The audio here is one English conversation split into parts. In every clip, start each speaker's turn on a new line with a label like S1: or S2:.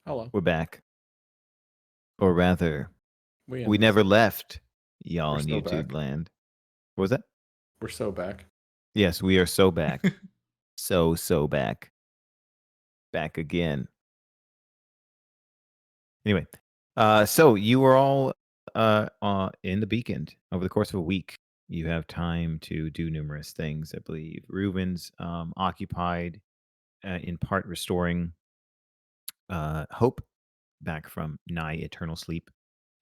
S1: Hello.
S2: We're back. Or rather,
S1: We in
S2: we
S1: this.
S2: never left, y'all
S1: We're
S2: in
S1: so
S2: YouTube
S1: back.
S2: land. What was that?
S1: We're so back.
S2: Yes, we are so back. So back. Back again. Anyway, so you were all in the beacon over the course of a week. You have time to do numerous things, I believe. Reuben's occupied in part restoring hope back from nigh eternal sleep,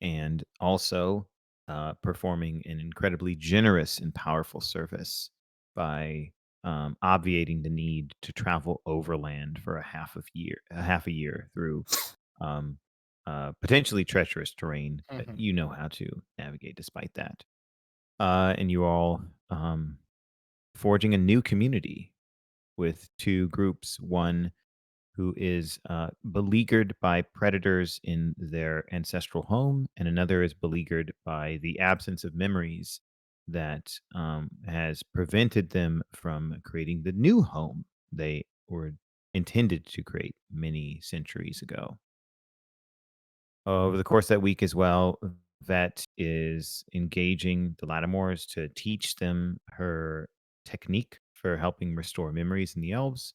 S2: and also performing an incredibly generous and powerful service by obviating the need to travel overland for a half a year through um, potentially treacherous terrain that
S1: Mhm.
S2: you know how to navigate despite that. And you all forging a new community with two groups. One who is beleaguered by predators in their ancestral home, and another is beleaguered by the absence of memories that has prevented them from creating the new home they were intended to create many centuries ago. Over the course of that week as well, Vet is engaging the Lattimors to teach them her technique for helping restore memories in the elves,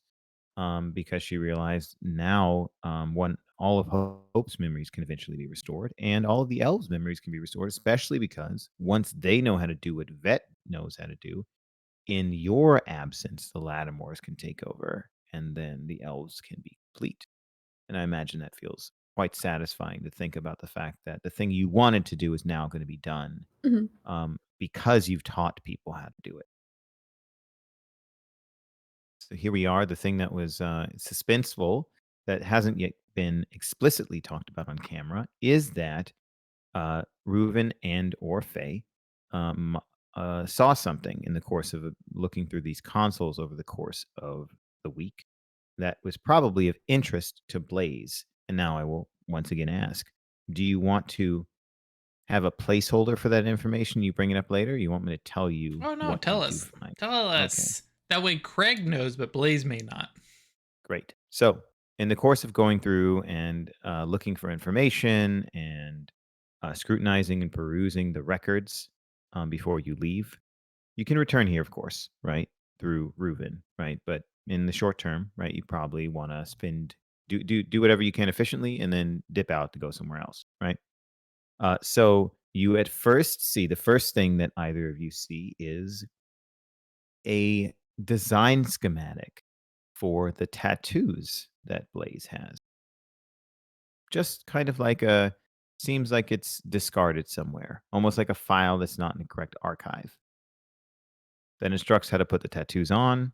S2: because she realized now, one all of Hope's memories can eventually be restored, and all of the elves' memories can be restored, especially because once they know how to do what Vet knows how to do, in your absence, the Lattimores can take over, and then the elves can be complete. And I imagine that feels quite satisfying to think about the fact that the thing you wanted to do is now going to be done,
S3: Mhm.
S2: because you've taught people how to do it. So here we are, the thing that was suspenseful that hasn't yet been explicitly talked about on camera is that Reuven and or Faye um, saw something in the course of looking through these consoles over the course of the week that was probably of interest to Blaze. And now I will once again ask, do you want to have a placeholder for that information? You bring it up later? You want me to tell you
S4: Oh no,
S2: what you
S4: tell
S2: do
S4: us.
S2: find?
S4: Tell
S2: Okay.
S4: us. That way Craig knows, but Blaze may not.
S2: Great. So, in the course of going through and looking for information and scrutinizing and perusing the records before you leave, you can return here, of course, right, through Reuven, right? But in the short term, right, you probably want to do whatever you can efficiently and then dip out to go somewhere else, right? So you at first see the first thing that either of you see is a design schematic for the tattoos that Blaze has. Just kind of like a seems like it's discarded somewhere, almost like a file that's not in the correct archive. That instructs how to put the tattoos on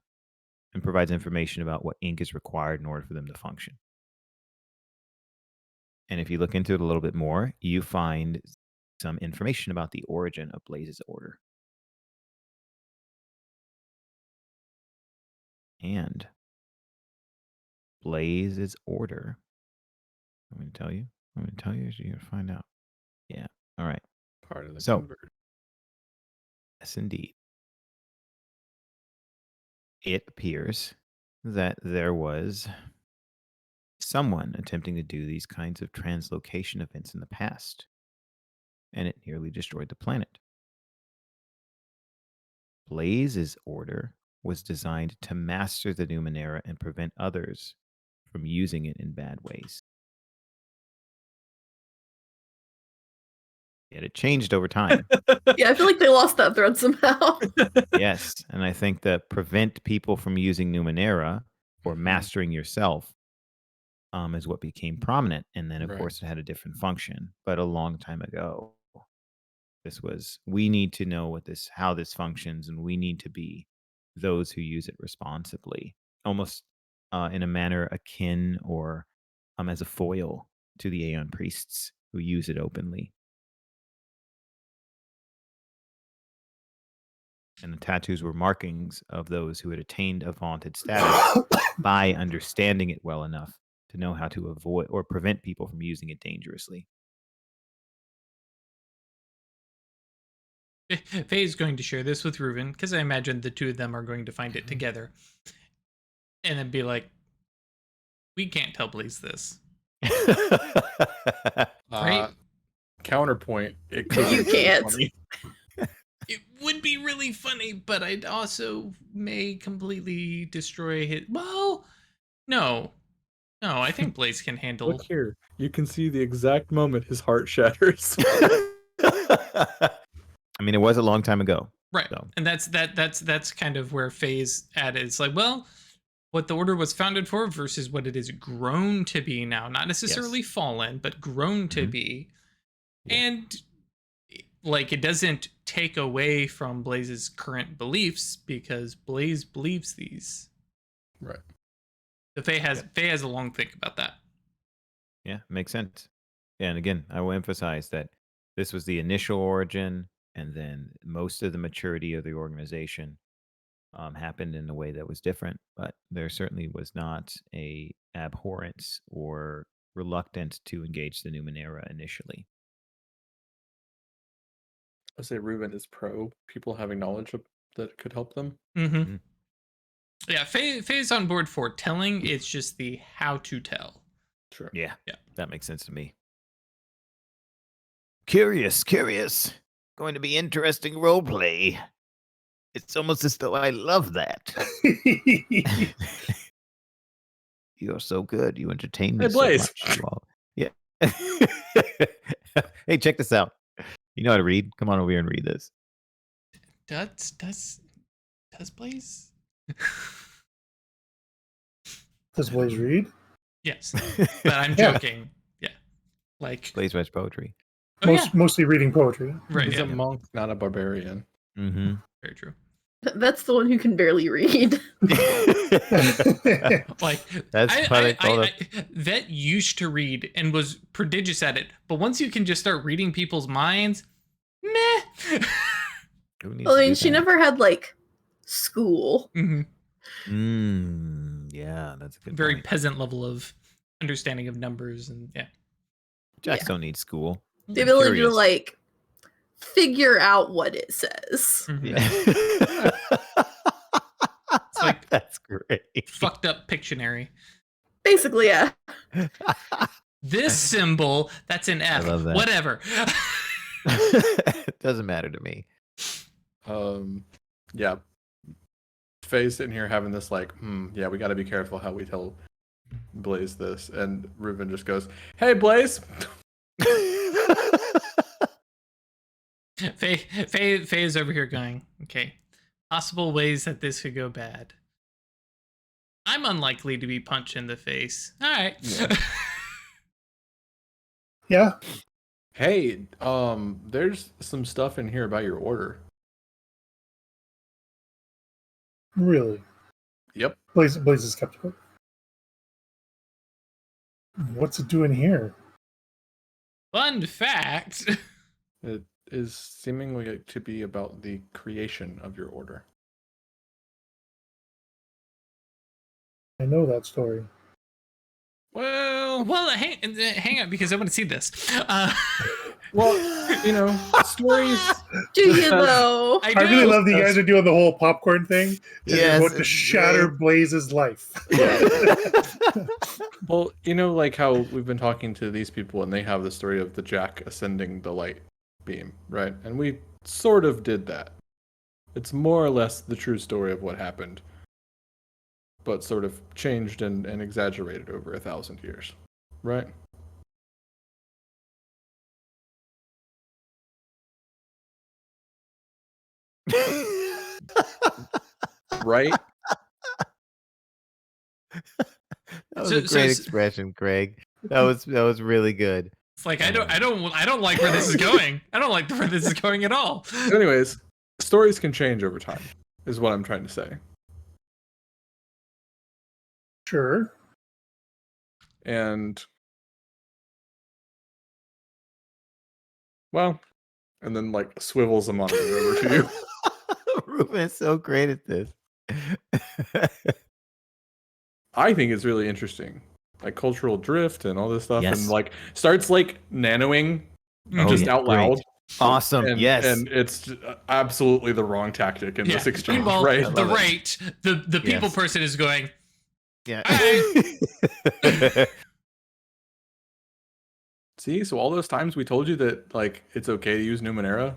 S2: and provides information about what ink is required in order for them to function. And if you look into it a little bit more, you find some information about the origin of Blaze's order. And Blaze's order, I'm going to tell you. I'm going to tell you as you're going to find out. Yeah. All right.
S1: Part of the
S2: So,
S1: convert.
S2: yes, indeed. It appears that there was someone attempting to do these kinds of translocation events in the past, and it nearly destroyed the planet. Blaze's order was designed to master the Numenera and prevent others from using it in bad ways. Yet it changed over time.
S3: Yeah, I feel like they lost that thread somehow.
S2: Yes, and I think that prevent people from using Numenera or
S1: Mhm.
S2: mastering yourself is what became prominent. And then, of
S1: Right.
S2: course, it had a different function. But a long time ago, this was we need to know how this functions, and we need to be those who use it responsibly, almost in a manner akin or as a foil to the Aeon priests who use it openly. And the tattoos were markings of those who had attained a vaunted status by understanding it well enough to know how to avoid or prevent people from using it dangerously.
S4: Faye's going to share this with Reuven because I imagine the two of them are going to find it
S1: Mhm.
S4: together and then be like, "We can't tell Blaze this. Right?
S1: Counterpoint. It could
S3: You
S1: be really
S3: can't.
S1: funny.
S4: It would be really funny, but I'd also may completely destroy his. Well, no. No, I think Blaze can handle.
S1: Look here. You can see the exact moment his heart shatters.
S2: I mean, it was a long time ago.
S4: Right.
S2: So.
S4: And that's kind of where Faye's at. It's like, well, what the order was founded for versus what it is grown to be now. Not necessarily fallen, but grown to be.
S2: Yeah.
S4: And like it doesn't take away from Blaze's current beliefs because Blaze believes these.
S1: Right.
S4: So Faye has a long think about that.
S2: Yeah, makes sense. Yeah, and again, I will emphasize that this was the initial origin, and then most of the maturity of the organization happened in a way that was different. But there certainly was not a abhorrence or reluctance to engage the Numenera initially.
S1: I say Ruben is pro people having knowledge that could help them.
S4: Mm-hmm. Yeah, Faye's on board for telling. It's just the how to tell.
S1: Sure.
S2: Yeah,
S4: Yeah.
S2: that makes sense to me. Curious. Going to be interesting role play. It's almost as though I love that. You're so good. You entertain me
S1: Hey, Blaze.
S2: so much. You all. Yeah. Hey, check this out. You know how to read? Come on over here and read this.
S4: Does Blaze?
S5: Does Blaze read?
S4: Yes, but I'm
S5: Yeah.
S4: joking. Yeah, like
S2: Blaze writes poetry.
S4: oh, yeah.
S5: Mostly reading poetry.
S4: Right.
S1: He's
S4: Yeah,
S1: a monk, not a barbarian.
S2: Mm-hmm.
S4: very true.
S3: That's the one who can barely read.
S4: Like
S2: That's what I call it.
S4: Vet used to read and was prodigious at it, but once you can just start reading people's minds, meh.
S2: Who needs
S3: Well,
S2: to
S3: I
S2: do
S3: mean, she
S2: that?
S3: never had like school.
S4: Mhm.
S2: Yeah, that's a good
S4: Very
S2: point.
S4: peasant level of understanding of numbers and yeah.
S2: Jacks
S3: Yeah.
S2: don't need school.
S3: The ability to
S2: Curious.
S3: like figure out what it says.
S4: Mhm.
S2: Yeah.
S4: It's like
S2: That's great.
S4: fucked up Pictionary.
S3: Basically, yeah.
S4: This symbol, that's an F.
S2: love that.
S4: Whatever.
S2: Doesn't matter to me.
S1: Yeah. Faye's sitting here having this like, yeah, we got to be careful how we tell Blaze this, and Ruben just goes, "Hey, Blaze."
S4: Faye is over here going, okay, possible ways that this could go bad. I'm unlikely to be punched in the face. All right.
S1: Yeah.
S5: Yeah.
S1: Hey, there's some stuff in here about your order.
S5: Really?
S1: Yep.
S5: Blaze is skeptical. What's it doing here?
S4: Fun fact.
S1: It is seemingly to be about the creation of your order.
S5: I know that story.
S1: Well,
S4: hang on, because I want to see this.
S1: you know, stories.
S3: Do you though?
S4: I
S5: I really
S4: do.
S5: love that you guys are doing the whole popcorn thing. And
S2: Yes,
S5: you're about to
S2: it's
S5: shatter
S2: great.
S5: Blaze's life.
S1: Well, you know, like how we've been talking to these people, and they have the story of the Jack ascending the light beam, right? And we sort of did that. It's more or less the true story of what happened, but sort of changed and exaggerated over 1,000 years, right? Right?
S2: That was
S4: So-
S2: a
S4: so-
S2: great
S4: so-
S2: expression, Craig. That was really good.
S4: It's like I don't like where this is going. I don't like where this is going at all.
S1: So anyways, stories can change over time, is what I'm trying to say.
S5: Sure.
S1: And well, and then like swivels a monitor over to you.
S2: Ruben's so great at this.
S1: I think it's really interesting, like cultural drift and all this stuff,
S2: Yes.
S1: and like starts like nanoing
S4: Oh,
S1: just
S2: yeah,
S1: out
S2: great.
S1: loud.
S2: Awesome.
S1: And,
S2: yes.
S1: and it's absolutely the wrong tactic in this exchange,
S4: Meanwhile,
S1: right?
S4: the
S2: love it.
S4: right, the people
S2: Yes.
S4: person is going,
S2: yeah.
S4: I-
S1: See, so all those times we told you that like it's okay to use Numenera.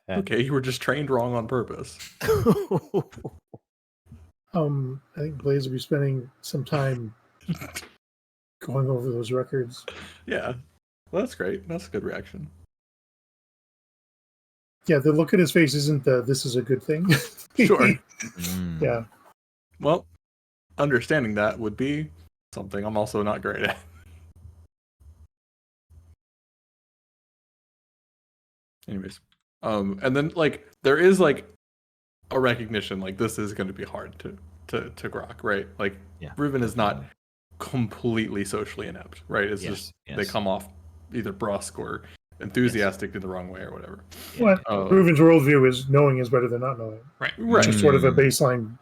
S1: Okay, you were just trained wrong on purpose.
S5: I think Blaze will be spending some time going over those records.
S1: Yeah, well, that's great. That's a good reaction.
S5: Yeah, the look at his face isn't the "this is a good thing."
S1: Sure.
S2: Mm.
S5: Yeah.
S1: Well, understanding that would be something I'm also not great at. Anyways, and then like there is like a recognition like this is going to be hard to grok, right? Like
S2: Yeah,
S1: Ruben is not
S2: definitely.
S1: completely socially inept, right? It's
S2: Yes,
S1: just they
S2: yes.
S1: come off either brusque or enthusiastic in the wrong way or whatever.
S2: Yeah.
S5: What Ruben's worldview is knowing is better than not knowing.
S4: Right.
S1: Right.
S5: Just sort of a
S2: Mm.
S5: baseline.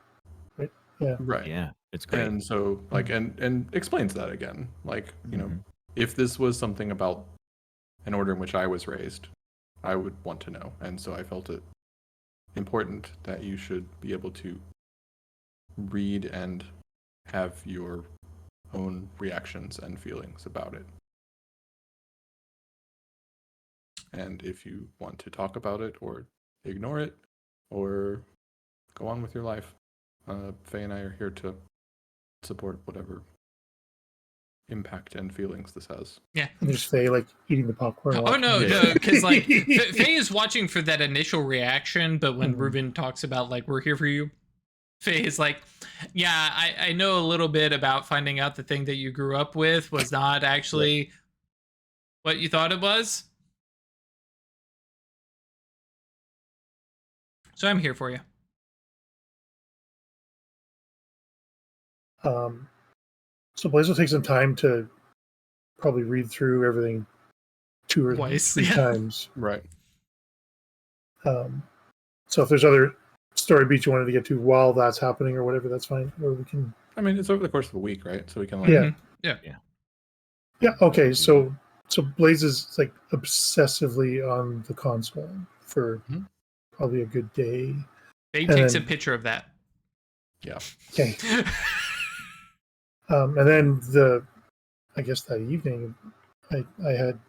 S5: Right? Yeah.
S1: Right.
S2: Yeah, it's great.
S1: And so like and explains that again. Like, you know,
S2: Mhm.
S1: if this was something about an order in which I was raised, I would want to know. And so I felt it important that you should be able to read and have your own reactions and feelings about it. And if you want to talk about it or ignore it or go on with your life, Faye and I are here to support whatever impact and feelings this has.
S4: Yeah.
S5: And there's Faye like eating the popcorn.
S4: Oh
S5: watching
S4: no,
S5: it.
S4: no, because like Faye is watching for that initial reaction, but when
S5: Mhm.
S4: Ruben talks about like we're here for you, Faye is like, yeah, I know a little bit about finding out the thing that you grew up with was not actually what you thought it was. So I'm here for you.
S5: So Blaze will take some time to probably read through everything 2 or
S4: Twice,
S5: 3
S4: yeah.
S5: times.
S1: Right.
S5: So if there's other story beats you wanted to get to while that's happening or whatever, that's fine. Or we can.
S1: I mean, it's over the course of a week, right? So we can like
S5: Yeah.
S2: Yeah.
S5: Okay. So Blaze is like obsessively on the console for
S1: Mhm.
S5: probably a good day.
S4: Faye
S5: And
S4: takes a
S5: then-
S4: picture of that.
S1: Yeah.
S5: Okay. And then I guess that evening, I had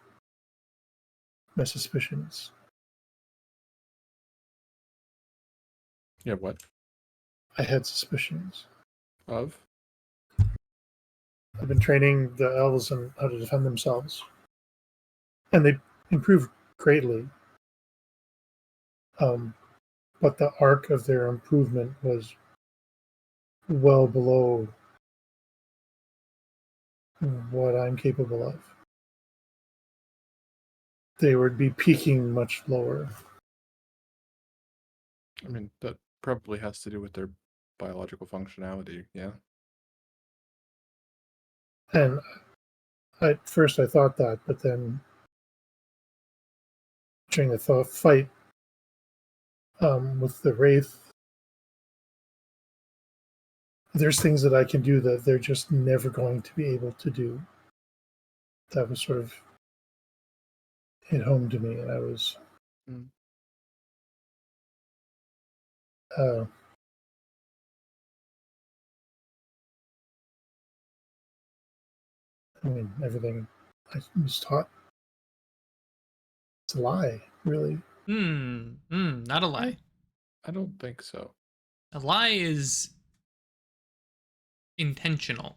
S5: my suspicions.
S1: Yeah, what?
S5: I had suspicions.
S1: Of?
S5: I've been training the elves on how to defend themselves, and they improved greatly. But the arc of their improvement was well below what I'm capable of. They would be peaking much lower.
S1: I mean, that probably has to do with their biological functionality, yeah.
S5: And at first I thought that, but then during the fight with the Wraith, there's things that I can do that they're just never going to be able to do. That was sort of hit home to me, and I was I mean, everything I was taught, it's a lie, really.
S4: Not a lie.
S1: I don't think so.
S4: A lie is intentional.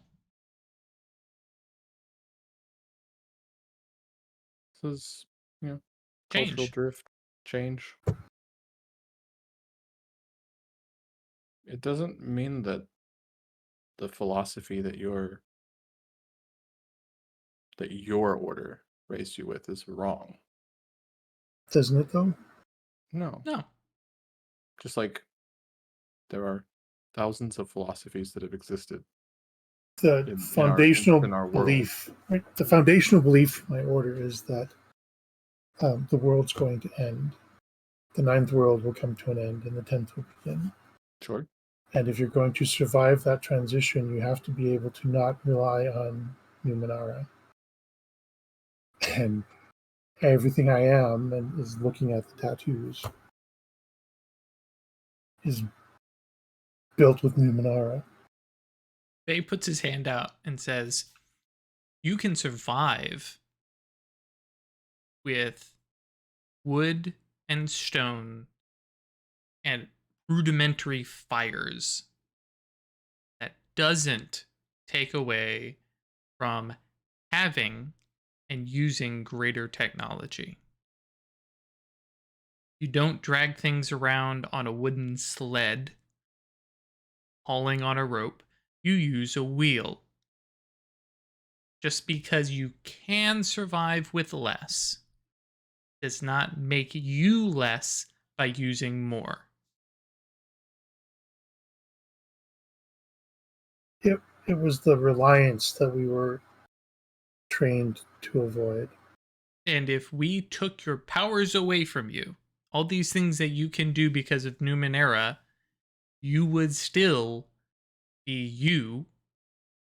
S1: This is, you know,
S4: Change.
S1: cultural drift, change. It doesn't mean that the philosophy that your order raised you with is wrong.
S5: Doesn't it, though?
S1: No.
S4: No.
S1: Just like there are thousands of philosophies that have existed.
S5: The foundational
S1: in our world.
S5: belief, right? The foundational belief of my order is that the world's going to end. The 9th world will come to an end, and the 10th will begin.
S1: Sure.
S5: And if you're going to survive that transition, you have to be able to not rely on Numenara. And everything I am and is looking at the tattoos is built with Numenera.
S4: Faye puts his hand out and says, you can survive with wood and stone and rudimentary fires. That doesn't take away from having and using greater technology. You don't drag things around on a wooden sled, hauling on a rope. You use a wheel. Just because you can survive with less does not make you less by using more.
S5: It was the reliance that we were trained to avoid.
S4: And if we took your powers away from you, all these things that you can do because of Numenera, you would still be you,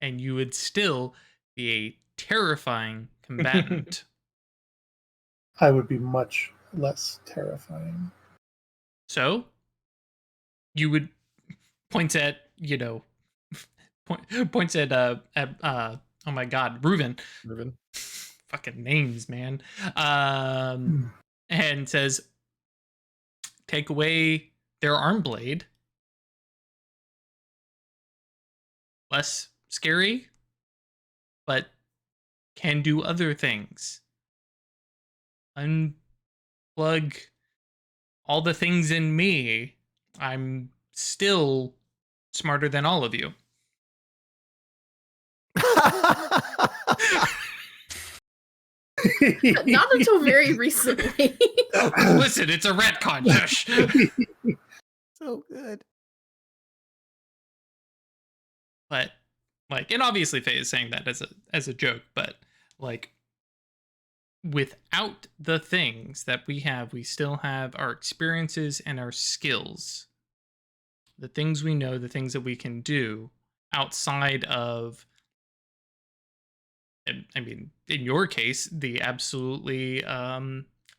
S4: and you would still be a terrifying combatant.
S5: I would be much less terrifying.
S4: So, you would points at, points at oh my god, Reuven. Fucking names, man. And says, take away their arm blade. Less scary, but can do other things. Unplug all the things in me. I'm still smarter than all of you.
S3: Not until very recently.
S4: Listen, it's a retcon. Shush.
S2: So good.
S4: But and obviously Faye is saying that as a joke, but without the things that we have, we still have our experiences and our skills. The things we know, the things that we can do outside of, I mean, in your case, the absolutely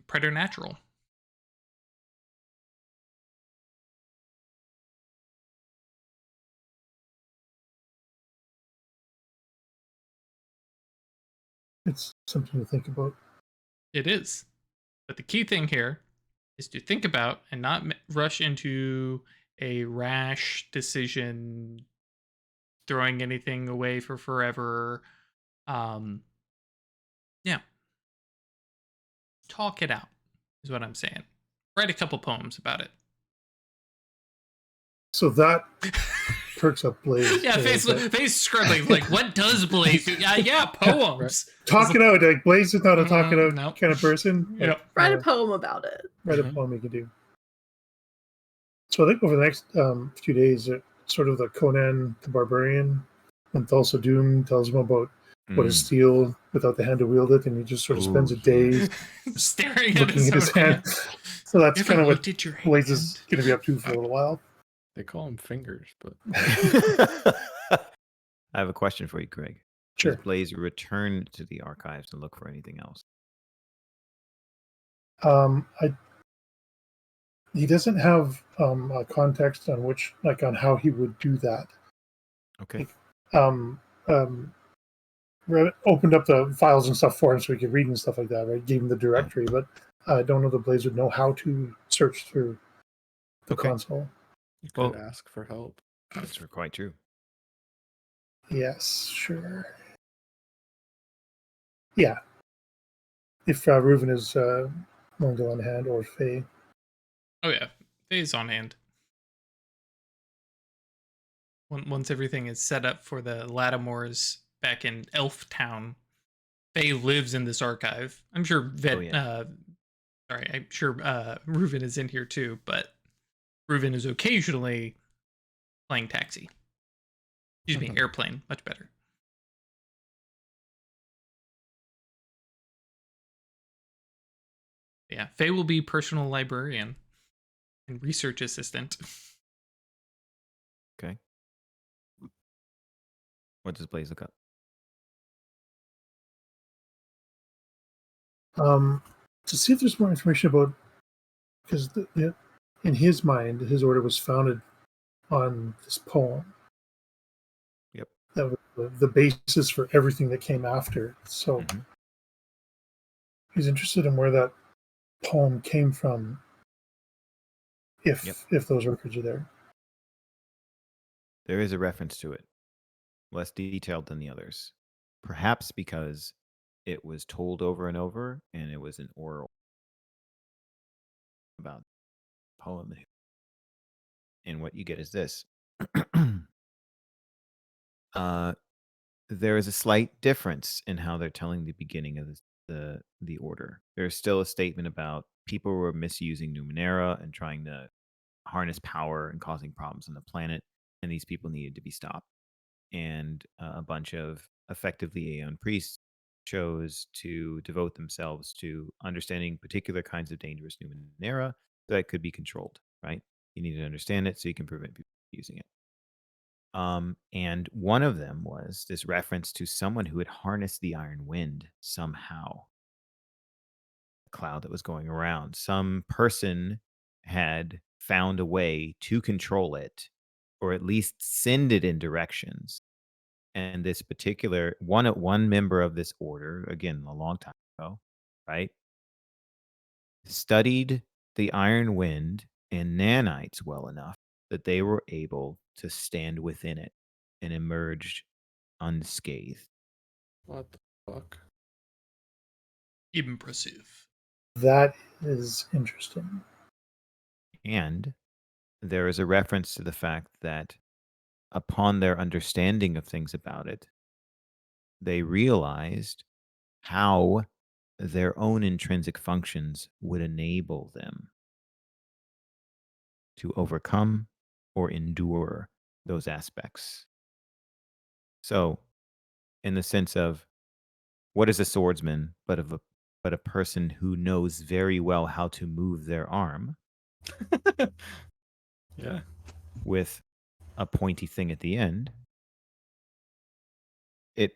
S4: preternatural.
S5: It's something to think about.
S4: It is. But the key thing here is to think about and not rush into a rash decision, throwing anything away for forever. Yeah. Talk it out is what I'm saying. Write a couple poems about it.
S5: So that perks up Blaze.
S4: Yeah, face scribbling. Like, what does Blaze do? Yeah, poems.
S5: Talk it out. Like Blaze is not a talk it out
S4: Nope.
S5: kind of person.
S4: Yep.
S3: Write a poem about it.
S5: Write a poem you can do. So I think over the next few days, sort of the Conan the Barbarian and Thulsa Doom tells him about what is steel without the hand to wield it, and he just sort of spends a day
S4: staring
S5: looking at his hand. So that's kind of what Blaze is going to be up to for a little while.
S1: They call them fingers, but
S2: I have a question for you, Craig.
S5: Sure.
S2: Does Blaze return to the archives and look for anything else?
S5: He doesn't have a context on on how he would do that.
S2: Okay.
S5: Opened up the files and stuff for him so he could read and stuff like that. Right, gave him the directory, but I don't know that Blaze would know how to search through the console.
S1: you could ask for help.
S2: That's quite true.
S5: Yes, sure. Yeah. If Reuven is willing to lend a hand, or Faye.
S4: Oh yeah, Faye's on hand. Once everything is set up for the Lattimors back in Elf Town, Faye lives in this archive. I'm sure I'm sure Reuven is in here too, but Reuven is occasionally playing taxi. Excuse me, airplane, much better. Yeah, Faye will be personal librarian and research assistant.
S2: Okay. What does Blaze look up?
S5: To see if there's more information about, because in his mind, his order was founded on this poem.
S2: Yep.
S5: That was the basis for everything that came after. So he's interested in where that poem came from, if those records are there.
S2: There is a reference to it, less detailed than the others. Perhaps because it was told over and over and it was an oral about the poem. And what you get is this. There is a slight difference in how they're telling the beginning of the order. There's still a statement about people who were misusing Numenera and trying to harness power and causing problems on the planet, and these people needed to be stopped. And a bunch of effectively Aeon priests chose to devote themselves to understanding particular kinds of dangerous Numenera that could be controlled, right? You need to understand it so you can prevent people from using it. And one of them was this reference to someone who had harnessed the iron wind somehow. A cloud that was going around. Some person had found a way to control it, or at least send it in directions. And this particular one member of this order, again, a long time ago, right, studied the iron wind and nanites well enough that they were able to stand within it and emerged unscathed.
S1: What the fuck?
S4: Impressive.
S5: That is interesting.
S2: And there is a reference to the fact that upon their understanding of things about it, they realized how their own intrinsic functions would enable them to overcome or endure those aspects. So, in the sense of what is a swordsman but a person who knows very well how to move their arm
S1: Yeah.
S2: with a pointy thing at the end, it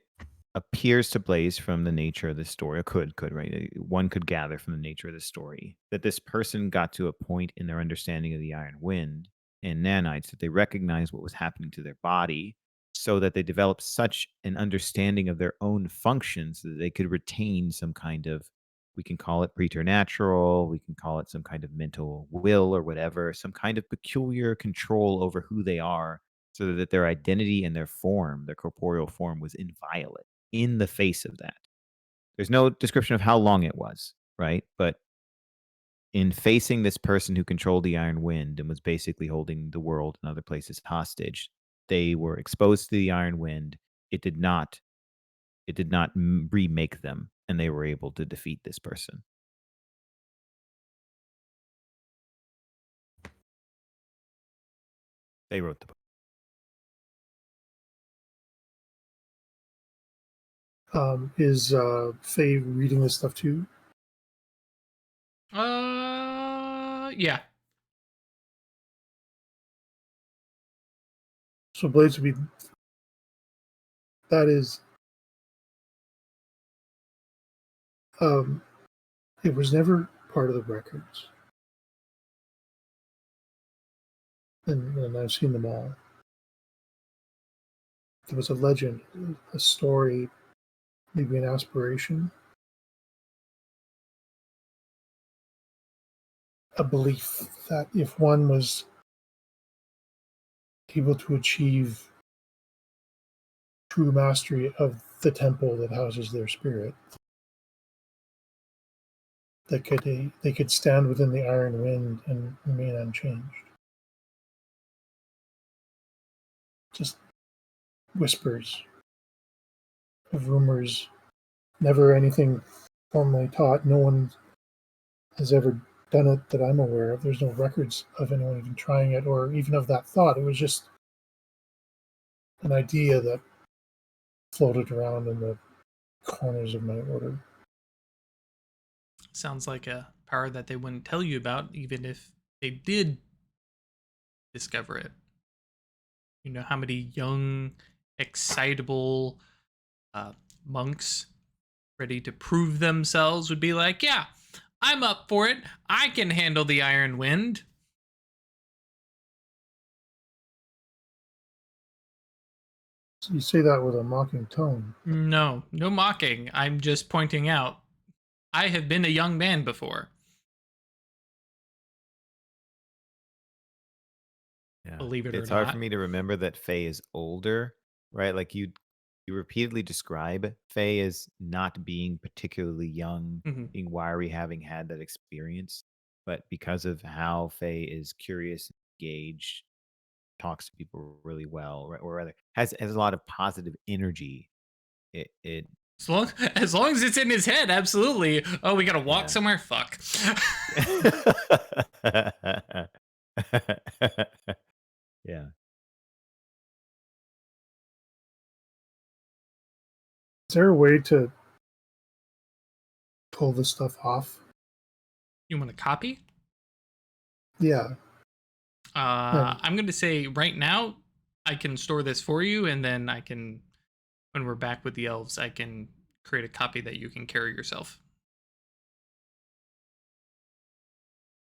S2: appears to Blaze from the nature of the story, or could, right? One could gather from the nature of the story that this person got to a point in their understanding of the iron wind and nanites that they recognized what was happening to their body so that they developed such an understanding of their own functions that they could retain some kind of, we can call it preternatural, we can call it some kind of mental will or whatever, some kind of peculiar control over who they are so that their identity and their form, their corporeal form, was inviolate in the face of that. There's no description of how long it was, right? But in facing this person who controlled the iron wind and was basically holding the world and other places hostage, they were exposed to the iron wind. It did not remake them, and they were able to defeat this person. They wrote the book.
S5: Is Faye reading this stuff too?
S4: Yeah.
S5: So Blades would be. That is. It was never part of the records, and I've seen them all. There was a legend, a story, maybe an aspiration, a belief that if one was able to achieve true mastery of the temple that houses their spirit, that they could stand within the iron wind and remain unchanged. Just whispers of rumors, never anything formally taught. No one has ever done it that I'm aware of. There's no records of anyone even trying it or even of that thought. It was just an idea that floated around in the corners of my order.
S4: Sounds like a power that they wouldn't tell you about, even if they did discover it. You know how many young, excitable monks ready to prove themselves would be like, yeah, I'm up for it. I can handle the iron wind.
S5: So you say that with a mocking tone.
S4: No mocking. I'm just pointing out. I have been a young man before.
S2: Yeah.
S4: Believe it or
S2: It's hard
S4: not.
S2: for me to remember that Faye is older, right? Like you repeatedly describe Faye as not being particularly young,
S4: Mhm.
S2: being wiry, having had that experience. But because of how Faye is curious, engaged, talks to people really well, right? Or rather has a lot of positive energy. It
S4: As long as it's in his head, absolutely. Oh, we gotta walk
S2: Yeah.
S4: somewhere? Fuck.
S2: Yeah.
S5: Is there a way to pull this stuff off?
S4: You want a copy?
S5: Yeah.
S4: I'm gonna say right now, I can store this for you, and then I can, when we're back with the elves, I can create a copy that you can carry yourself.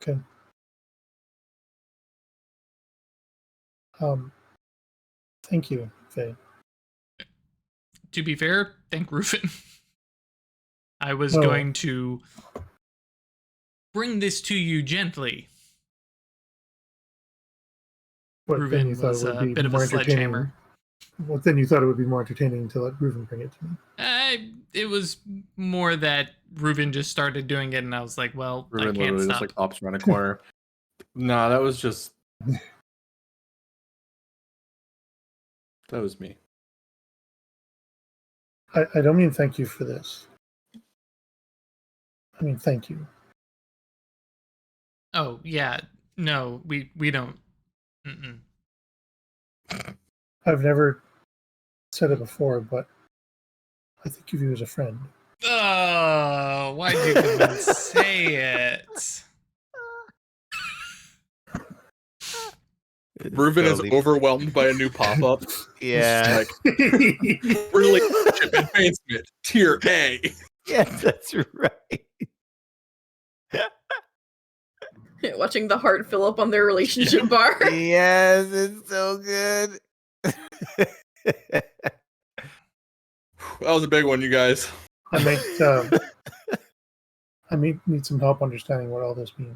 S5: Okay. Thank you, Faye.
S4: To be fair, thank Rufin. I was
S5: No.
S4: going to bring this to you gently.
S5: But then you
S4: Reuven
S5: thought it
S4: was
S5: would
S4: a
S5: be
S4: bit of a
S5: more entertaining.
S4: sledgehammer.
S5: Well, then you thought it would be more entertaining to let Reuven bring it to me.
S4: It was more that Reuven just started doing it, and I was like, well, I
S1: Ruben
S4: can't
S1: literally
S4: stop.
S1: just like pops around a corner. Nah, that was just that was me.
S5: I don't mean thank you for this. I mean thank you.
S4: Oh, yeah. No, we don't. Mm-mm.
S5: I've never said it before, but I think of you as a friend.
S4: Oh, why'd you even say it?
S1: Ruben is overwhelmed by a new pop-up.
S2: Yeah.
S1: Like relationship advancement, tier A.
S2: Yes, that's right.
S3: Watching the heart fill up on their relationship bar.
S2: Yes, it's so good.
S1: That was a big one, you guys.
S5: I may need some help understanding what all this means.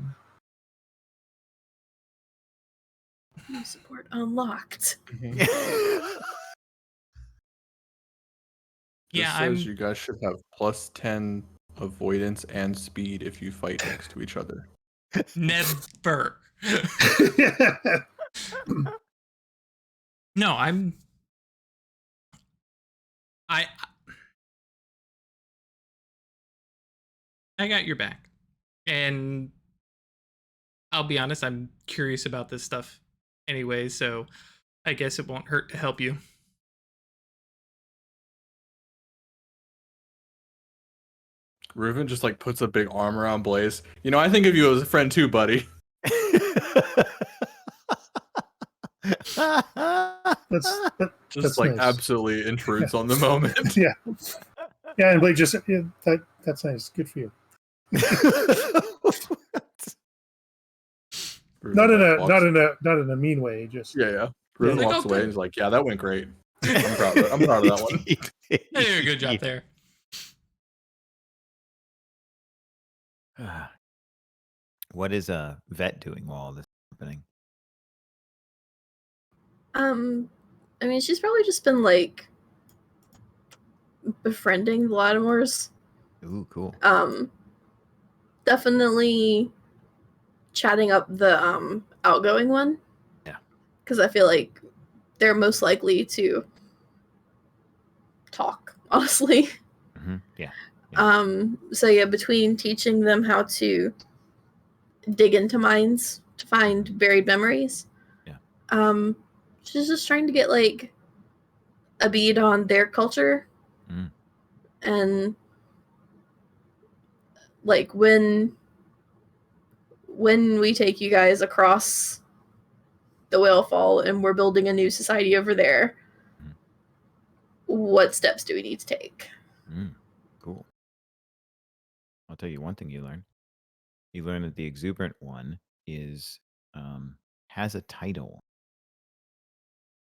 S3: New support unlocked.
S1: This
S4: Yeah,
S1: says you guys should have +10 avoidance and speed if you fight next to each other.
S4: never. No, I got your back. And I'll be honest, I'm curious about this stuff anyway, so I guess it won't hurt to help you.
S1: Ruben just like puts a big arm around Blaze. You know, I think of you as a friend too, buddy. Just like
S5: nice.
S1: absolutely intrudes on the moment.
S5: Yeah. Yeah, and Blake just that's nice. Good for you. Not in a mean way, just
S1: yeah. Ruben
S4: Like,
S1: walks
S4: oh,
S1: away
S4: good.
S1: and he's like, "Yeah, that went great. I'm proud of that one."
S4: Hey, you did a good job there.
S2: What is a vet doing while all this is happening?
S3: I mean, she's probably just been like befriending the Lattimors.
S2: Ooh, cool.
S3: Definitely chatting up the outgoing one.
S2: Yeah.
S3: Because I feel like they're most likely to talk, honestly.
S2: Mm-hmm. Yeah.
S3: So yeah, between teaching them how to dig into minds to find buried memories.
S2: Yeah.
S3: She's just trying to get like a bead on their culture. And like when we take you guys across the Whalefall and we're building a new society over there, what steps do we need to take?
S2: Cool. I'll tell you one thing you learn. You learn that the exuberant one is has a title,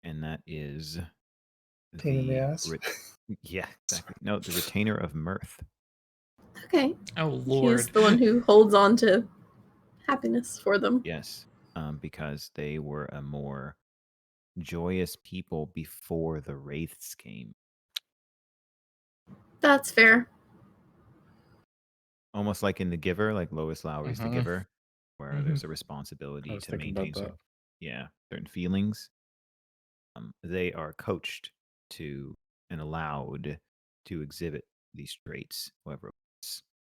S2: and that is
S5: Pain in the ass.
S2: Yeah, exactly. No, the retainer of mirth.
S3: Okay.
S4: Oh
S3: He's
S4: Lord.
S3: the one who holds on to happiness for them.
S2: Yes, because they were a more joyous people before the wraiths came.
S3: That's fair.
S2: Almost like in The Giver, like Lois Lowry's The
S1: Mhm.
S2: Giver, where
S4: Mhm.
S2: there's a
S1: I
S2: responsibility
S1: was
S2: to
S1: thinking
S2: maintain
S1: about that.
S2: certain feelings. They are coached to and allowed to exhibit these traits. However,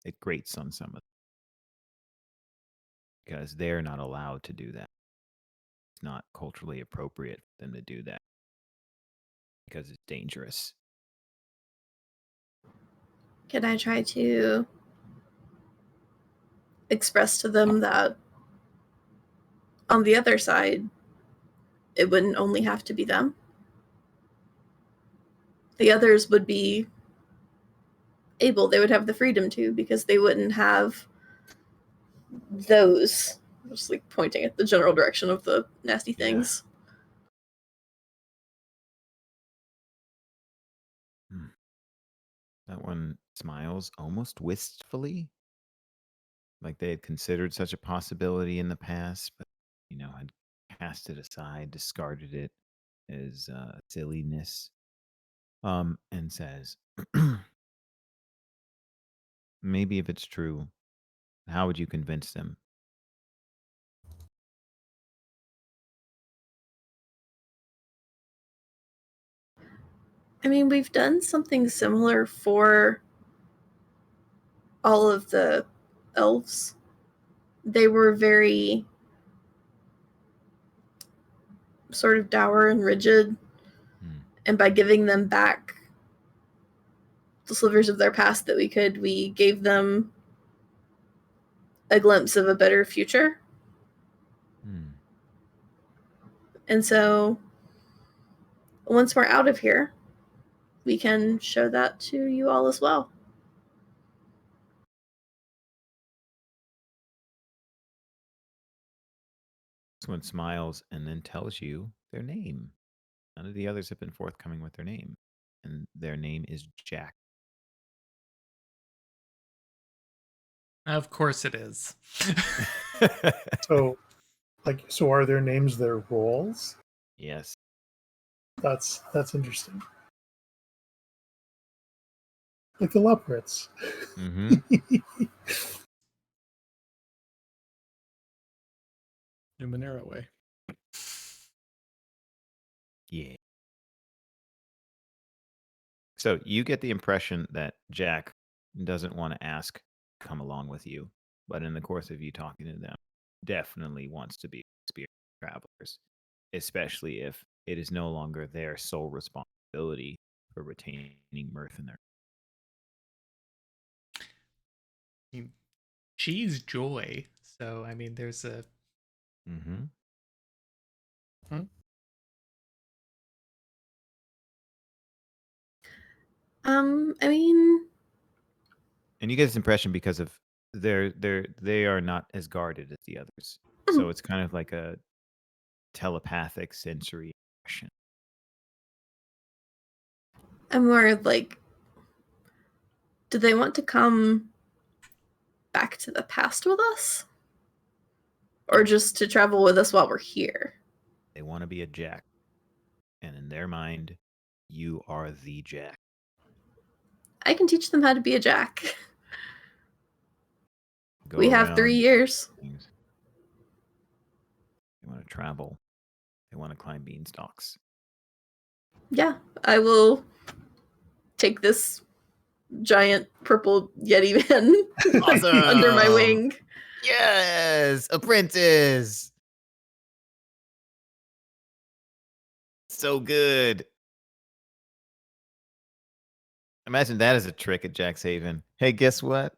S2: it grates on some of them because they're not allowed to do that. It's not culturally appropriate for them to do that because it's dangerous.
S3: Can I try to express to them that on the other side, it wouldn't only have to be them? The others would be able, they would have the freedom to, because they wouldn't have those, just like pointing at the general direction of the nasty
S2: Yeah.
S3: things.
S2: That one smiles almost wistfully, like they had considered such a possibility in the past, but had cast it aside, discarded it as silliness. And says, maybe if it's true, how would you convince them?
S3: I mean, we've done something similar for all of the elves. They were very sort of dour and rigid, and by giving them back the slivers of their past that we could, we gave them a glimpse of a better future. And so once we're out of here, we can show that to you all as well.
S2: Someone smiles and then tells you their name. None of the others have been forthcoming with their name, and their name is Jack.
S4: Of course it is.
S5: So are their names their roles?
S2: Yes.
S5: That's interesting. Like the leopards.
S1: Numenera way.
S2: Yeah. So you get the impression that Jack doesn't want to ask to come along with you, but in the course of you talking to them, definitely wants to be experienced travelers, especially if it is no longer their sole responsibility for retaining mirth in their.
S4: She's joy, so I mean, there's a.
S3: I mean,
S2: and you get this impression because of they are not as guarded as the others, so it's kind of like a telepathic sensory impression.
S3: I'm more like, do they want to come back to the past with us? Or just to travel with us while we're here?
S2: They want to be a Jack. And in their mind, you are the Jack.
S3: I can teach them how to be a Jack. We have 3 years.
S2: They want to travel. They want to climb beanstalks.
S3: Yeah, I will take this giant purple Yeti man
S2: Awesome.
S3: under my wing.
S2: Yes, apprentice. So good. Imagine that as a trick at Jack's Haven. Hey, guess what?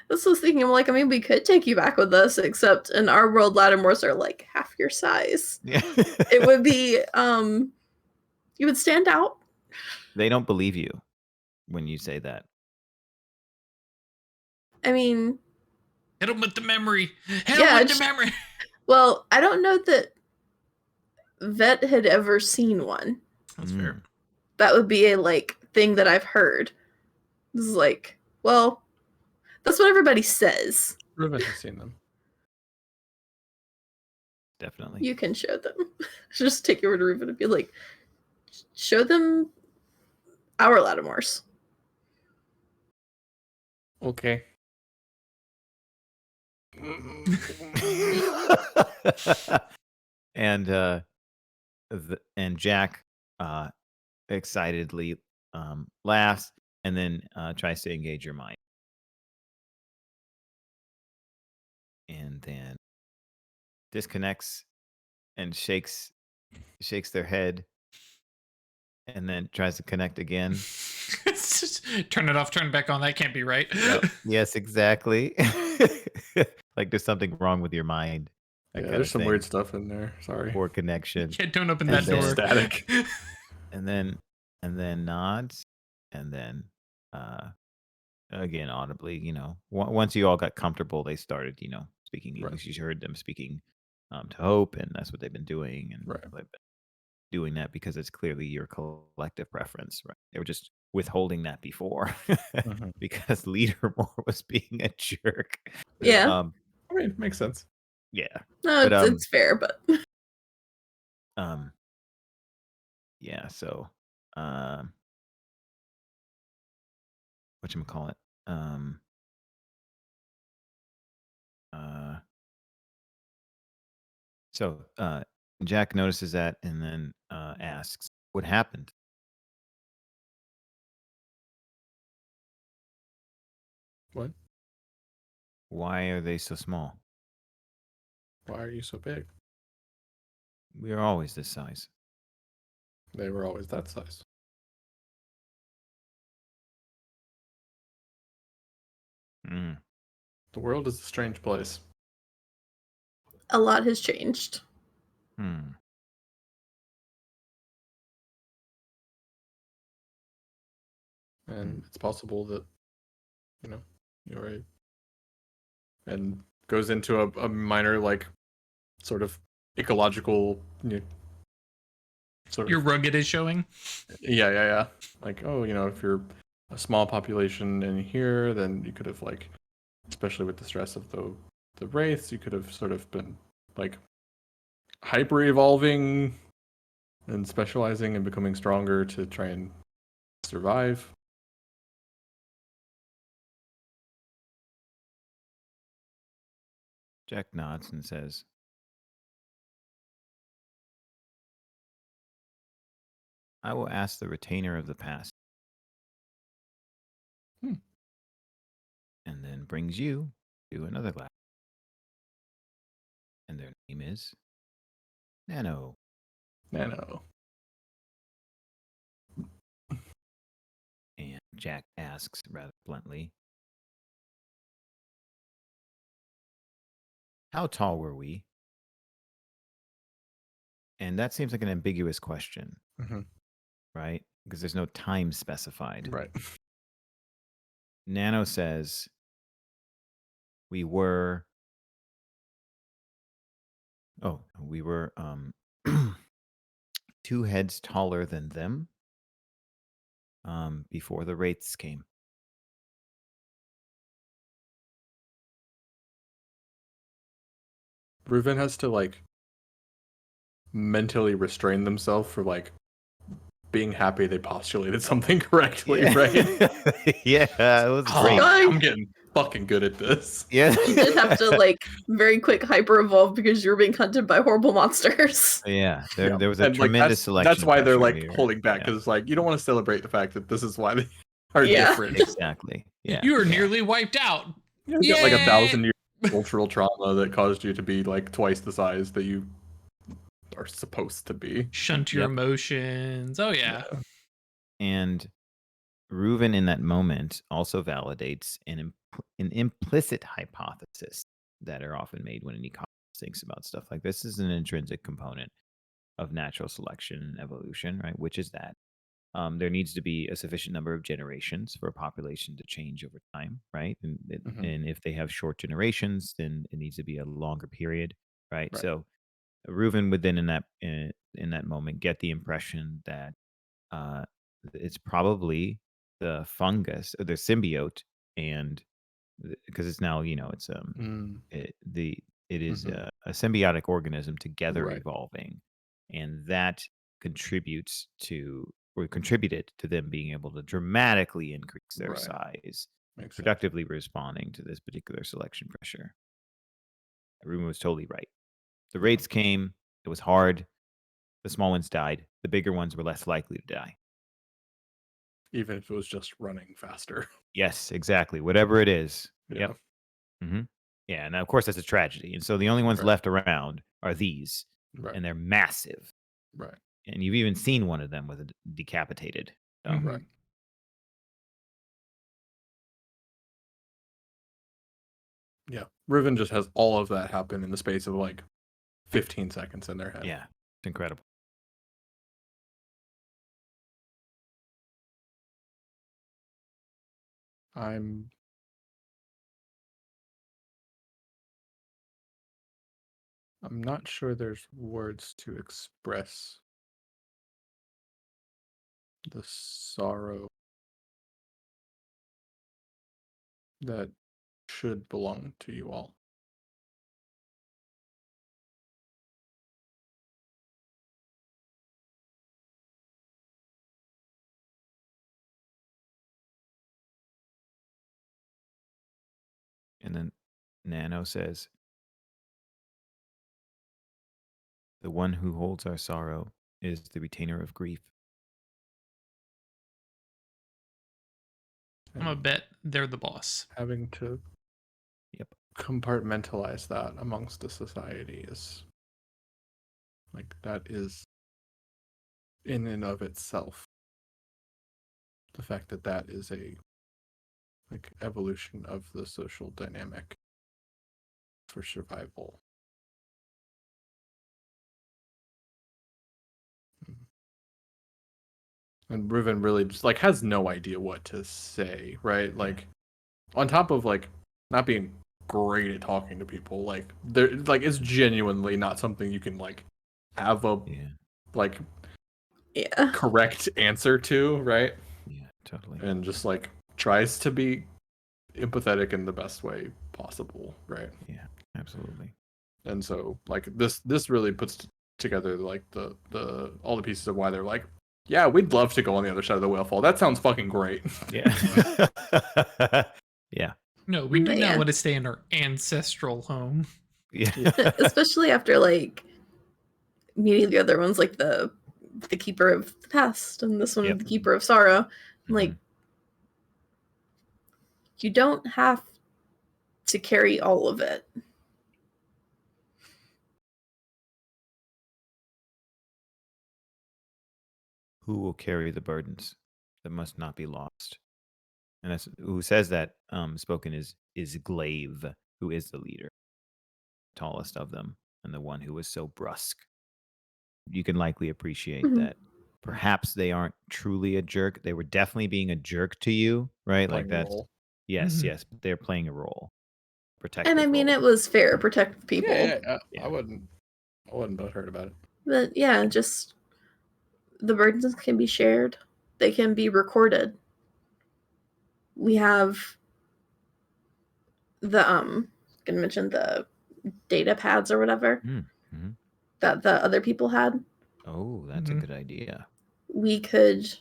S3: This was thinking, I'm like, I mean, we could take you back with us, except in our world, Lattimors are like half your size.
S2: Yeah.
S3: It would be, you would stand out.
S2: They don't believe you when you say that.
S3: I mean,
S4: hit him with the memory. Hit him with the memory.
S3: Well, I don't know that Vet had ever seen one.
S4: That's fair.
S3: That would be a like thing that I've heard. This is like, well, that's what everybody says.
S1: Ruben has seen them.
S2: Definitely.
S3: You can show them. Just take your word to Ruben and be like, show them our Lattimors.
S1: Okay.
S2: and Jack excitedly laughs and then tries to engage your mind. And then disconnects and shakes their head and then tries to connect again.
S4: It's just, turn it off, turn it back on. That can't be right.
S2: Yep. Yes, exactly. Like there's something wrong with your mind.
S1: Yeah, there's some weird stuff in there. Sorry.
S2: Poor connection.
S4: Yeah, don't open that door.
S1: Static.
S2: And then nods, and then again audibly, you know, once you all got comfortable, they started, you know, speaking English. You heard them speaking to Hope, and that's what they've been doing, and they've been doing that because it's clearly your collective preference, right? They were just withholding that before because Lattimore was being a jerk.
S3: Yeah.
S1: I mean, it makes sense.
S2: Yeah.
S3: No, it's fair, but
S2: yeah, so whatchamacallit? So Jack notices that and then asks, what happened?
S1: What?
S2: Why are they so small?
S1: Why are you so big?
S2: We are always this size.
S1: They were always that size. The world is a strange place.
S3: A lot has changed.
S1: And it's possible that, you know, you're right. And goes into a minor, like, sort of ecological,
S4: Your rugged is showing?
S1: Yeah. Like, oh, you know, if you're a small population in here, then you could have, like, especially with the stress of the wraiths, you could have sort of been, like, hyper-evolving and specializing and becoming stronger to try and survive.
S2: Jack nods and says, I will ask the retainer of the past. And then brings you to another lab. And their name is Nano. And Jack asks rather bluntly, how tall were we? And that seems like an ambiguous question, right? Because there's no time specified.
S1: Right.
S2: Nano says, we were 2 heads taller than them before the wraiths came.
S1: Reuven has to, like, mentally restrain themselves for, like, being happy they postulated something correctly, right?
S2: Yeah, it was great.
S1: I'm getting fucking good at this.
S2: Yeah.
S3: You did have to, like, very quick hyper evolve because you were being hunted by horrible monsters.
S2: Yeah, there was a tremendous selection.
S1: That's why they're, like,
S2: here.
S1: holding back, because it's like, you don't want to celebrate the fact that this is why they are
S3: Yeah.
S1: different.
S2: Exactly. Yeah.
S4: You were nearly wiped out.
S1: You get like 1,000 years of cultural trauma that caused you to be like twice the size that you are supposed to be.
S4: Shunt your emotions. Oh yeah.
S2: And Reuven in that moment also validates an implicit hypothesis that are often made when an ecologist thinks about stuff like this. Is an intrinsic component of natural selection and evolution, right? Which is that there needs to be a sufficient number of generations for a population to change over time, right? And if they have short generations, then it needs to be a longer period, right? So Reuven would then in in that moment get the impression that it's probably the fungus or the symbiote, and because it's now it's it is a symbiotic organism together
S1: Right.
S2: evolving, and that contributes to or contributed to them being able to dramatically increase their
S1: Right.
S2: size,
S1: Makes sense.
S2: productively responding to this particular selection pressure. Ruben was totally right. The raids came, it was hard. The small ones died. The bigger ones were less likely to die.
S1: Even if it was just running faster.
S2: Yes, exactly. Whatever it is.
S1: Yeah.
S2: Yep. Mm-hmm. Yeah, and of course that's a tragedy. And so the only ones
S1: Right.
S2: left around are these,
S1: Right.
S2: and they're massive.
S1: Right.
S2: And you've even seen one of them with a decapitated. So.
S4: Mhm.
S1: Right. Yeah. Riven just has all of that happen in the space of like 15 seconds in their head.
S2: Yeah, it's incredible.
S1: I'm not sure there's words to express the sorrow that should belong to you all.
S2: And then Nano says, the one who holds our sorrow is the retainer of grief.
S4: I'm gonna bet they're the boss.
S1: Having to compartmentalize that amongst the society is like, that is in and of itself the fact that that is a like evolution of the social dynamic for survival. And Riven really just like has no idea what to say, right? Like on top of like not being great at talking to people, like there like it's genuinely not something you can like have a like correct answer to, right?
S2: Yeah, totally.
S1: And just like tries to be empathetic in the best way possible, right?
S2: Yeah, absolutely.
S1: And so like this really puts together like the all the pieces of why they're like, yeah, we'd love to go on the other side of the whale fall. That sounds fucking great.
S2: Yeah. Yeah.
S4: No, we do not want to stay in our ancestral home.
S2: Yeah.
S3: Especially after like meeting the other ones, like the keeper of the past and this one the keeper of sorrow. Like you don't have to carry all of it.
S2: Who will carry the burdens that must not be lost? And that's who says that spoken is Glaive, who is the leader, tallest of them, and the one who was so brusque. You can likely appreciate that perhaps they aren't truly a jerk. They were definitely being a jerk to you, right?
S1: Playing
S2: like
S1: a
S2: that's
S1: role.
S2: yes, yes, but they're playing a role. Protective
S3: And I mean
S2: role.
S3: it was fair, protect people.
S1: Yeah. I wouldn't hurt about it.
S3: But yeah, just the burdens can be shared. They can be recorded. We have the gonna mention the data pads or whatever that the other people had.
S2: Oh, that's a good idea.
S3: We could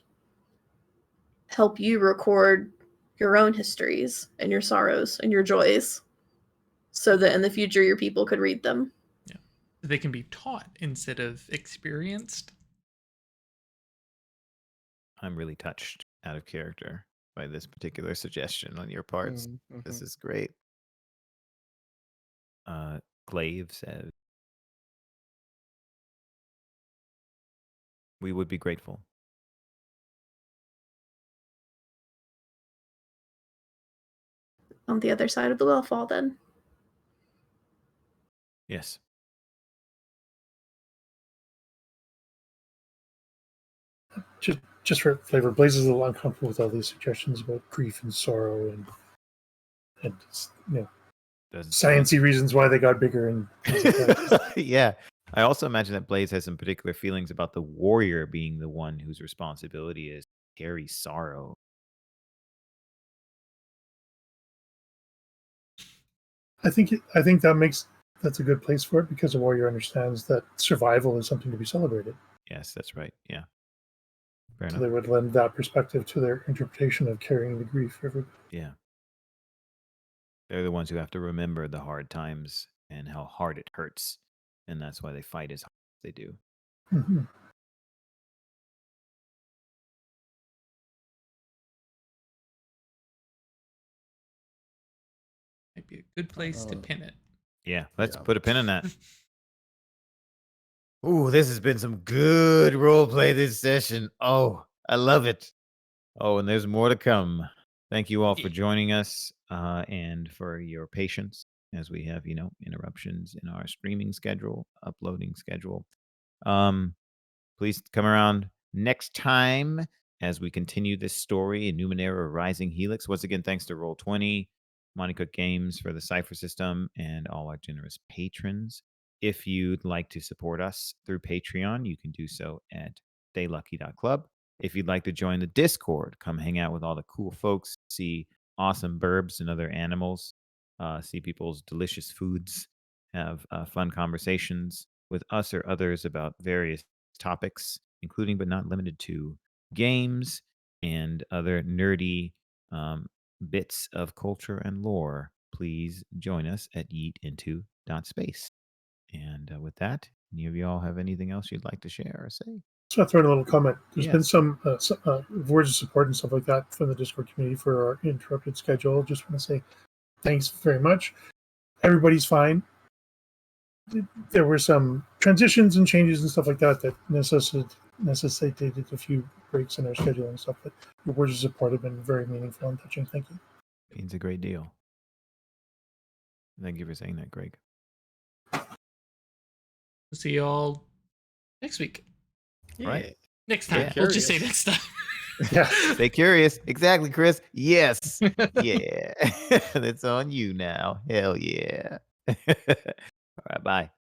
S3: help you record your own histories and your sorrows and your joys so that in the future your people could read them.
S4: Yeah. They can be taught instead of experienced.
S2: I'm really touched out of character by this particular suggestion on your parts. This is great. Glaive says, we would be grateful.
S3: On the other side of the whale fall, then.
S2: Yes.
S5: Just for flavor, Blaze is a little uncomfortable with all these suggestions about grief and sorrow and sciencey reasons why they got bigger and things like that.
S2: Yeah. I also imagine that Blaze has some particular feelings about the warrior being the one whose responsibility is to carry sorrow.
S5: I think that's a good place for it because a warrior understands that survival is something to be celebrated.
S2: Yes, that's right. Yeah. Fair
S5: So
S2: enough.
S5: they would lend that perspective to their interpretation of carrying the grief for everybody.
S2: Yeah. They're the ones who have to remember the hard times and how hard it hurts. And that's why they fight as hard as they do.
S5: Mm-hmm.
S4: Might be a good place to pin it.
S2: Yeah, let's put a pin in that. Ooh, this has been some good role play this session. Oh, I love it. Oh, and there's more to come. Thank you all for joining us and for your patience as we have, interruptions in our streaming schedule, uploading schedule. Please come around next time as we continue this story in Numenera Rising Helix. Once again, thanks to Roll20, Monty Cook Games for the Cypher system, and all our generous patrons. If you'd like to support us through Patreon, you can do so at staylucky.club. If you'd like to join the Discord, come hang out with all the cool folks, see awesome burbs and other animals, see people's delicious foods, have fun conversations with us or others about various topics, including but not limited to games and other nerdy bits of culture and lore, please join us at yeetinto.space. And with that, any of y'all have anything else you'd like to share or say?
S5: So I throw in a little comment. There's
S2: Yeah.
S5: been some words of support and stuff like that from the Discord community for our interrupted schedule. Just want to say thanks very much. Everybody's fine. There were some transitions and changes and stuff like that that necessitated a few breaks in our schedule and stuff. But your words of support have been very meaningful and touching. Thank you.
S2: Means a great deal. Thank you for saying that, Greg.
S4: See y'all next week.
S1: Yeah.
S2: Right.
S4: Next time.
S2: Yeah.
S4: We'll just say next time.
S5: Yeah.
S2: Stay curious. Exactly, Chris. Yes. Yeah. That's on you now. Hell yeah. All right. Bye.